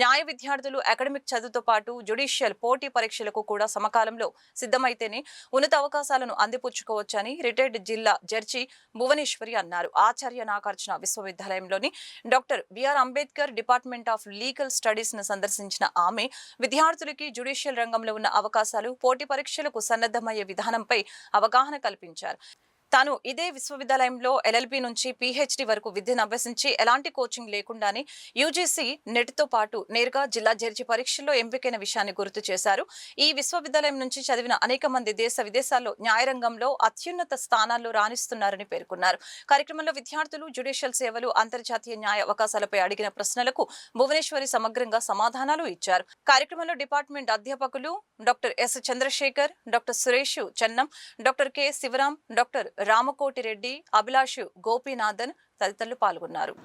న్యాయ విద్యార్థులు అకాడమిక్ చదువుతో పాటు జ్యుడిషియల్ పోటీ పరీక్షలకు కూడా సమకాలంలో సిద్ధమైతేనే ఉన్నత అవకాశాలను అందిపుచ్చుకోవచ్చని రిటైర్డ్ జిల్లా జడ్జి భువనేశ్వరి అన్నారు. ఆచార్య నాగార్జున విశ్వవిద్యాలయంలోని doctor BR Ambedkar department of legal studies ను సందర్శించిన ఆమె విద్యార్థులకి జ్యుడిషియల్ రంగంలో ఉన్న అవకాశాలు, పోటీ పరీక్షలకు సన్నద్ధమయ్యే విధానంపై అవగాహన కల్పించారు. తాను ఇదే విశ్వవిద్యాలయంలో ఎల్ఎల్బి నుంచి పీహెచ్డీ వరకు విద్యను అభ్యసించి ఎలాంటి కోచింగ్ లేకుండానే యూజీసీ నెట్తో పాటు నేరుగా జిల్లా జడ్జి పరీక్షల్లో ఎంపికైన విషయాన్ని గుర్తు చేశారు. ఈ విశ్వవిద్యాలయం నుంచి చదివిన అనేక మంది దేశ విదేశాల్లో న్యాయరంగంలో అత్యున్నత స్థానాల్లో రాణిస్తున్నారని పేర్కొన్నారు. కార్యక్రమంలో విద్యార్థులు జ్యుడిషియల్ సేవలు, అంతర్జాతీయ న్యాయ అవకాశాలపై అడిగిన ప్రశ్నలకు భువనేశ్వరి సమగ్రంగా సమాధానాలు ఇచ్చారు. కార్యక్రమంలో డిపార్ట్మెంట్ అధ్యాపకులు doctor S Chandrashekar, doctor Suresh Chennam, doctor K Sivaram, doctor Ramakotireddy, Abhilash Gopinathan తదితరులు పాల్గొన్నారు.